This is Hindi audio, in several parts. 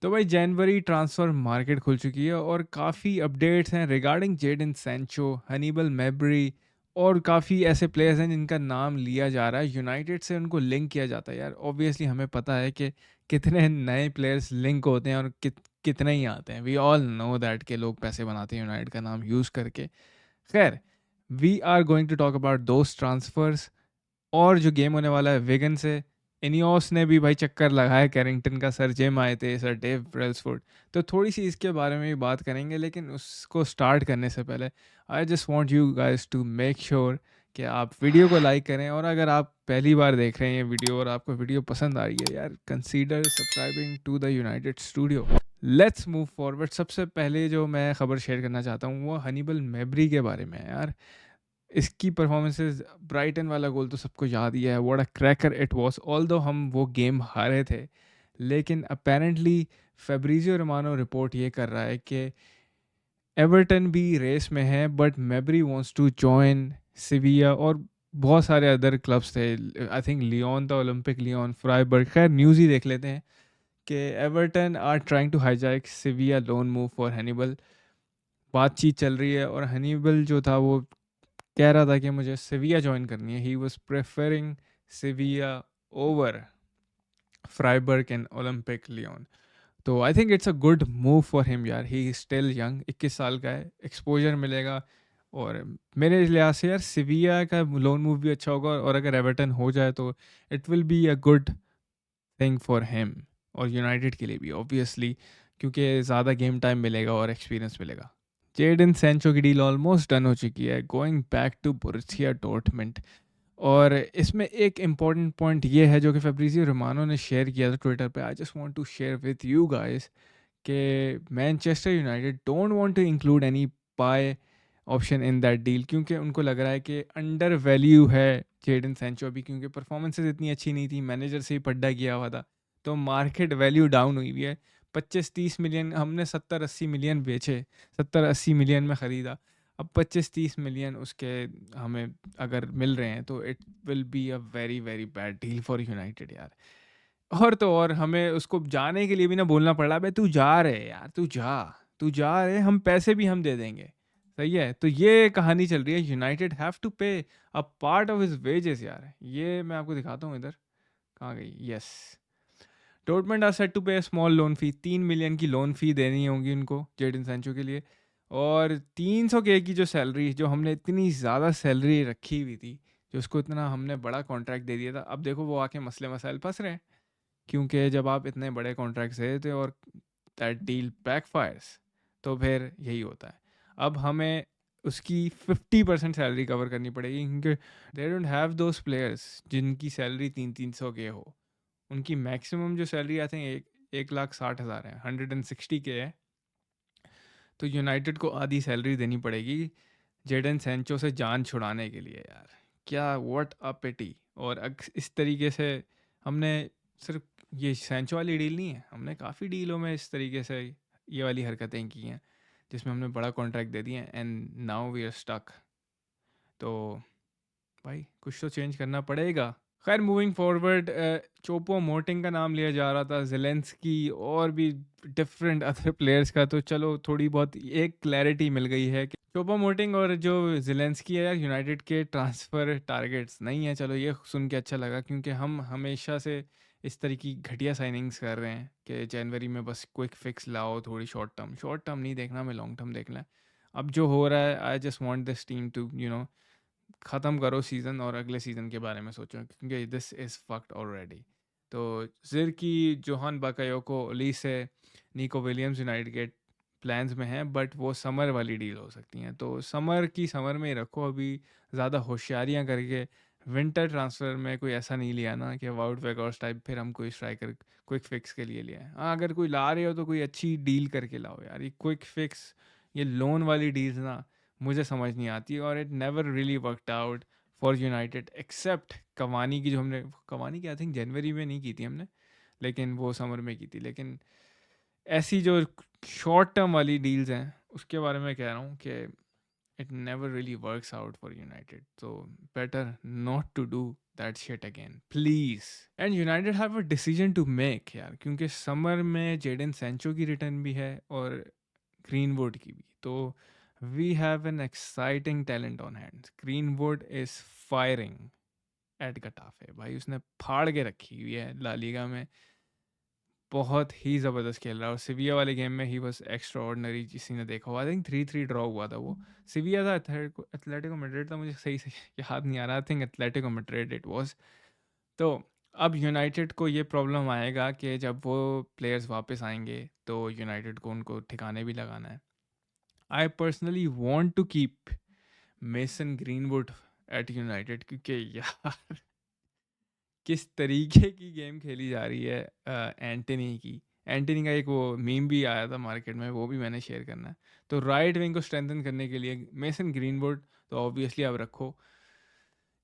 तो भाई जनवरी ट्रांसफ़र मार्केट खुल चुकी है और काफ़ी अपडेट्स हैं रिगार्डिंग जेडन सैंचो, हनीबल मैब्री और काफ़ी ऐसे प्लेयर्स हैं जिनका नाम लिया जा रहा है। यूनाइटेड से उनको लिंक किया जाता है यार। ऑब्वियसली हमें पता है कि कितने नए प्लेयर्स लिंक होते हैं और कितने ही आते हैं। वी ऑल नो दैट के लोग पैसे बनाते हैं यूनाइटेड का नाम यूज़ करके। खैर, we are going to talk about those transfers. और जो गेम होने वाला है विगन से, इनियोस ने भी भाई चक्कर लगाया कैरिंगटन का, सर जिम आए थे, सर डेव ब्रेल्सफोर्ड। तो थोड़ी सी इसके बारे में भी बात करेंगे, लेकिन उसको स्टार्ट करने से पहले I just want you guys to make sure कि आप वीडियो को लाइक करें। और अगर आप पहली बार देख रहे हैं ये वीडियो और आपको वीडियो पसंद आ रही है यार, consider subscribing to the United Studio. Let's move forward. सबसे पहले जो मैं खबर शेयर करना चाहता हूँ वो हनीबल मेब्री के बारे में है यार। इसकी परफॉर्मेंसेस, ब्राइटन वाला गोल तो सबको याद ही है, what a cracker it was. Although हम वो गेम हारे थे, लेकिन अपेरेंटली फेब्रिजियो रोमानो रिपोर्ट ये कर रहा है कि एवर्टन भी रेस में है, बट मेबरी वांट्स टू जॉइन सिविया और बहुत सारे अदर क्लब्स थे। आई थिंक लियोन था, ओलंपिक लियोन, फ्राइबर्ग। खैर न्यूज़ ही देख लेते हैं कि Everton are trying to hijack Sevilla loan move for Hannibal. बातचीत चल रही है और हनीबल जो था वो कह रहा था कि मुझे सिविया ज्वाइन करनी है। He was preferring Sevilla over Freiburg and Olympique Lyon. तो I think it's a good move for him यार। ही स्टिल यंग, 21 साल का है, एक्सपोजर मिलेगा। और मेरे लिहाज से यार सिविया का लोन मूव भी अच्छा होगा, और अगर एवर्टन हो जाए तो it will be a good thing for him. और यूनाइटेड के लिए भी ऑब्वियसली, क्योंकि ज़्यादा गेम टाइम मिलेगा और एक्सपीरियंस मिलेगा। जेडन सैंचो की डील ऑलमोस्ट डन हो चुकी है, going back to Borussia Dortmund. और इसमें एक इम्पॉर्टेंट पॉइंट ये है जो कि फैब्रिजियो रोमानो ने शेयर किया था ट्विटर पे। I just want to share with you guys कि Manchester United don't want to include any buy option in that deal, क्योंकि उनको लग रहा है कि अंडर वैल्यू है जेडन सैंचो अभी, क्योंकि परफॉर्मेंसेज इतनी अच्छी नहीं थी, मैनेजर से ही पड्डा किया हुआ था। तो मार्केट वैल्यू डाउन हुई हुई है। 25-30 मिलियन, हमने 70-80 मिलियन बेचे, 70-80 मिलियन में ख़रीदा। अब 25-30 मिलियन उसके हमें अगर मिल रहे हैं तो it will be a very very bad deal for United यार। और तो और हमें उसको जाने के लिए भी ना बोलना पड़ा, बे तू जा रहे यार, तू जा रहे, हम पैसे भी हम दे देंगे। सही है, तो ये कहानी चल रही है। United have to pay a part of his wages यार। ये मैं आपको दिखाता हूँ इधर, कहाँ गई, yes. Dortmund are set to pay small loan fee. 3 million की लोन फी देनी होगी उनको जेडन सैंचो के लिए। और 300 के की जो सैलरी, जो हमने इतनी ज़्यादा सैलरी रखी हुई थी, जो उसको इतना हमने बड़ा कॉन्ट्रैक्ट दे दिया था, अब देखो वो आके मसले मसाइल फंस रहे हैं। क्योंकि जब आप इतने बड़े कॉन्ट्रैक्ट दे देते हो और दैट डील बैकफायर्स, तो फिर यही होता है। अब हमें उसकी 50% सैलरी कवर करनी पड़ेगी, क्योंकि they don't have those players जिनकी सैलरी 300 के हो। उनकी मैक्सिमम जो सैलरी आते हैं 1,60,000 है, 160 के है। तो यूनाइटेड को आधी सैलरी देनी पड़ेगी जेडन सैंचो से जान छुड़ाने के लिए यार। क्या, व्हाट अ पिटी। और इस तरीके से हमने सिर्फ ये सैंचो वाली डील नहीं है, हमने काफ़ी डीलों में इस तरीके से ये वाली हरकतें की हैं, जिसमें हमने बड़ा कॉन्ट्रैक्ट दे दिया and now we are stuck. तो भाई कुछ तो चेंज करना पड़ेगा। खैर मूविंग फॉरवर्ड, चोपो मोटिंग का नाम लिया जा रहा था, जेलेंस्की और भी डिफरेंट अदर प्लेयर्स का। तो चलो थोड़ी बहुत एक क्लैरिटी मिल गई है कि चोपो मोटिंग और जो जेलेंस्की है यार, यूनाइटेड के ट्रांसफ़र टारगेट्स नहीं है। चलो ये सुन के अच्छा लगा, क्योंकि हम हमेशा से इस तरह की घटिया साइनिंग्स कर रहे हैं कि जनवरी में बस क्विक फिक्स लाओ, थोड़ी शॉर्ट टर्म नहीं देखना, हमें लॉन्ग टर्म देखना है। अब जो हो रहा है, I just want this team to ख़त्म करो सीज़न और अगले सीज़न के बारे में सोचो, क्योंकि दिस इज़ फक्ड ऑलरेडी। तो ज़िर की, जोहान बाकायोको, ओलीसे, निको विलियम्स यूनाइटेड के प्लान्स में हैं, बट वो समर वाली डील हो सकती हैं। तो समर की समर में ही रखो अभी, ज़्यादा होशियारियाँ करके विंटर ट्रांसफ़र में कोई ऐसा नहीं लिया ना कि वाउट वेगॉर्स टाइप फिर हम कोई स्ट्राइकर क्विक फिक्स के लिए लिया है। हाँ, अगर कोई ला रहे हो तो कोई अच्छी डील करके लाओ यार। ये क्विक फिक्स, ये लोन वाली डील्स ना मुझे समझ नहीं आती, और it never really worked out for United except Cavani की, जो हमने कवानी की आई थिंक जनवरी में नहीं की थी हमने, लेकिन वो समर में की थी। लेकिन ऐसी जो शॉर्ट टर्म वाली डील्स हैं उसके बारे में कह रहा हूँ कि it never really works out for United. So better not to do that shit again, please. And United have a decision to make यार, क्योंकि समर में जेडन सैंचो की रिटर्न भी है और ग्रीनवुड की भी. तो we have an exciting talent on hands. Greenwood is firing at Getafe. भाई उसने फाड़ के रखी हुई है ला लीगा में. बहुत ही ज़बरदस्त खेल रहा है और सिविया वाले गेम में ही वाज एक्स्ट्रा ऑर्डिनरी. किसी ने देखा हुआ, आई थिंक 3-3 ड्रॉ हुआ था वो. सिविया था, एथलेटिको मैड्रिड था, मुझे सही से याद नहीं आ रहा. I think Atletico Madrid it was. तो अब यूनाइटेड को ये प्रॉब्लम आएगा कि जब वो प्लेयर्स वापस आएंगे तो यूनाइटेड को उनको ठिकाने भी लगाना है. I personally want to keep Mason Greenwood at United, क्योंकि यार किस तरीके की गेम खेली जा रही है एंटनी की. एंटनी का एक वो मीम भी आया था मार्केट में, वो भी मैंने शेयर करना है. तो राइट विंग को स्ट्रेंथन करने के लिए मेसन ग्रीनवुड तो ऑब्वियसली आप रखो.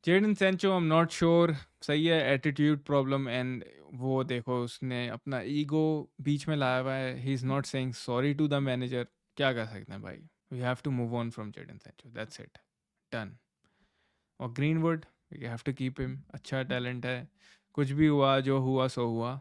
Jadon Sancho I am not sure. सही है, एटीट्यूड प्रॉब्लम एंड वो देखो उसने अपना ईगो बीच में लाया हुआ है. He is not saying sorry to the manager. क्या कर सकते हैं भाई. We have to move on from Jadon Sancho, that's it, done. और Greenwood we have to keep him. अच्छा टैलेंट है. कुछ भी हुआ, जो हुआ सो हुआ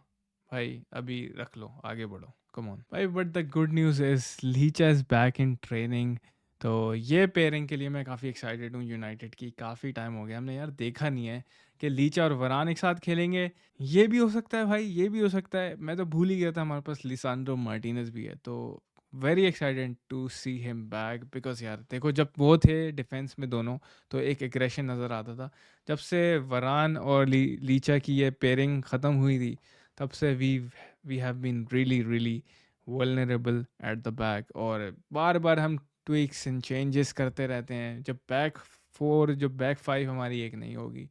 भाई. अभी रख लो, आगे बढ़ो, कम ऑन भाई. But the good news is Licha is back in training. तो ये पेयरिंग के लिए मैं काफ़ी एक्साइटेड हूँ यूनाइटेड की. काफ़ी टाइम हो गया हमने यार देखा नहीं है कि लीचा और वरान एक साथ खेलेंगे. ये भी हो सकता है भाई, ये भी हो सकता है. मैं तो भूल ही गया था हमारे पास लिसांड्रो मार्टिनेज भी है. तो very excited to see him back. Because यार देखो, जब वो थे डिफेंस में दोनों, तो एक एग्रेशन नज़र आता था. जब से वरान और लीचा की ये पेयरिंग ख़त्म हुई थी, तब से we have been really really vulnerable at the back. और बार बार हम ट्विक्स एंड चेंजेस करते रहते हैं. जब बैक फोर, जब बैक फाइव हमारी एक नहीं होगी,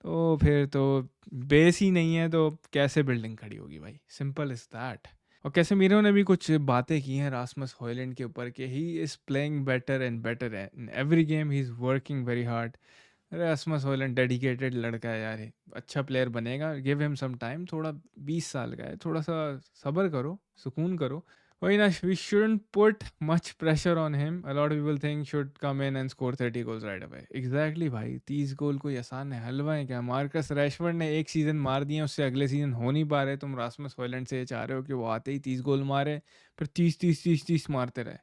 तो फिर तो बेस ही नहीं है, तो कैसे बिल्डिंग खड़ी होगी भाई. Simple is that. और कैसेमीरो ने भी कुछ बातें की हैं रासमस हॉयलैंड के ऊपर कि he is playing better and better in every game, he is working very hard. Rasmus Højlund dedicated लड़का है यार. अच्छा प्लेयर बनेगा, गिव हिम सम टाइम. थोड़ा 20 साल का है, थोड़ा सा सब्र करो, सुकून करो. वही ना, we shouldn't put much pressure on him. A lot of people think should come in and score 30 goals right away. Exactly भाई, 30 गोल कोई आसान है, हलवा है क्या. मार्कस रैशफोर्ड ने एक सीज़न मार दिया, उससे अगले सीज़न हो नहीं पा रहे. तुम रासमस हॉयलैंड से ये चाह रहे हो कि वो आते ही 30 गोल मारे, फिर 30 मारते रहे.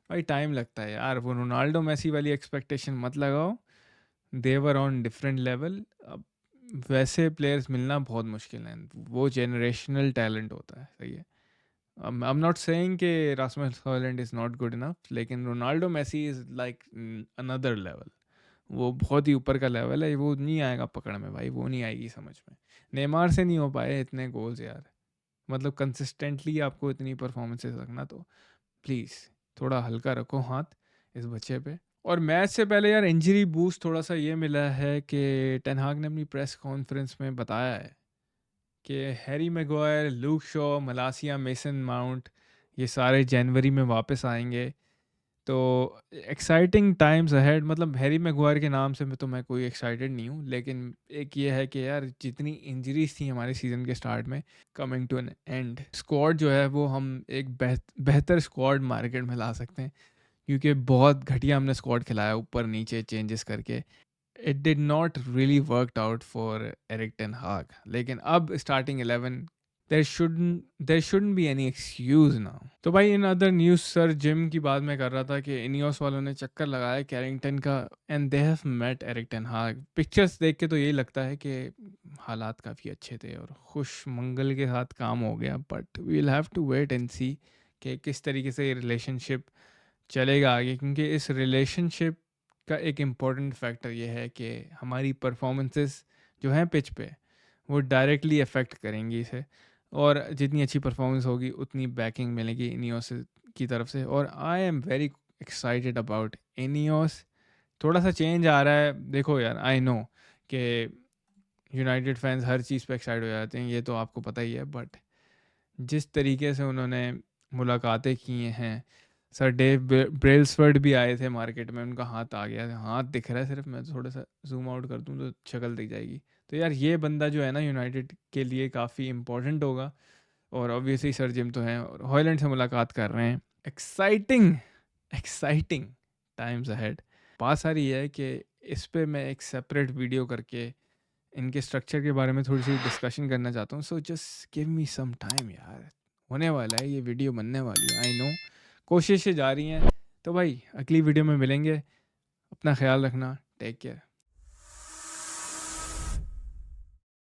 भाई टाइम लगता है यार. वो रोनाल्डो मेसी वाली एक्सपेक्टेशन मत लगाओ. देवर ऑन डिफरेंट लेवल. अब वैसे प्लेयर्स मिलना बहुत मुश्किल है. वो जेनरेशनल टैलेंट होता है. सही है. आई एम नॉट सेइंग कि Rasmus Hojlund is not good enough, लेकिन Ronaldo Messi is like another level. वो बहुत ही ऊपर का लेवल है. वो नहीं आएगा पकड़ में भाई, वो नहीं आएगी समझ में. नेमार से नहीं हो पाए इतने गोल्स यार. मतलब कंसिस्टेंटली आपको इतनी परफॉर्मेंसेस रखना, तो प्लीज़ थोड़ा हल्का रखो हाथ इस बच्चे पे. और मैच से पहले यार इंजरी बूस्ट थोड़ा सा ये मिला है कि टेन हाग ने अपनी प्रेस कॉन्फ्रेंस में बताया है कि Harry Maguire, Luke Shaw, मलासिया, mason mount ये सारे जनवरी में वापस आएंगे. तो एक्साइटिंग टाइम्स अहेड. मतलब हैरी मैगवायर के नाम से मैं कोई एक्साइटेड नहीं हूँ, लेकिन एक ये है कि यार जितनी इंजरीज थी हमारे सीज़न के स्टार्ट में, coming to an end, squad जो है वो हम एक बेहतर स्क्वाड मार्केट में ला सकते हैं. क्योंकि बहुत घटिया हमने स्क्वाड खिलाया, ऊपर नीचे चेंजेस करके. It did not really worked out for Erik ten Hag. लेकिन अब starting 11, there shouldn't be any excuse now. तो भाई in other news, sir Jim की बात मैं कर रहा था कि इनियोस वालों ने चक्कर लगाया कैरिंगटन का and they have met Erik ten Hag. Pictures देख के तो यही लगता है कि हालात काफ़ी अच्छे थे और खुश मंगल के साथ काम हो गया. But we will have to wait and see कि किस तरीके से ये रिलेशनशिप चलेगा आगे. क्योंकि इस रिलेशनशिप का एक इम्पॉर्टेंट फैक्टर ये है कि हमारी परफॉर्मेंसेस जो हैं पिच पे, वो डायरेक्टली अफेक्ट करेंगी इसे. और जितनी अच्छी परफॉर्मेंस होगी उतनी बैकिंग मिलेगी इनियोस की तरफ से. और I am very excited about Ineos. थोड़ा सा चेंज आ रहा है. देखो यार, आई नो कि यूनाइटेड फैंस हर चीज़ पे एक्साइट हो जाते हैं, ये तो आपको पता ही है. बट जिस तरीके से उन्होंने मुलाकातें की हैं, सर डेव ब्रेल्सफर्ड भी आए थे मार्केट में, उनका हाथ आ गया. हाथ दिख रहा है सिर्फ, मैं थोड़ा सा जूम आउट कर दूँ तो शक्ल दिख जाएगी. तो यार ये बंदा जो है ना यूनाइटेड के लिए काफ़ी इंपॉर्टेंट होगा. और ऑब्वियसली सर जिम तो हैं और हॉयलैंड से मुलाकात कर रहे हैं. Exciting exciting times ahead. पास आ रही है कि इस पे मैं एक सेपरेट वीडियो करके इनके स्ट्रक्चर के बारे में थोड़ी-सी डिस्कशन करना चाहता हूँ। So just give me some time यार, होने वाला है, ये वीडियो बनने वाली है, आई नो। कोशिशें जारी हैं। तो भाई अगली वीडियो में मिलेंगे। अपना ख़्याल रखना। Take care.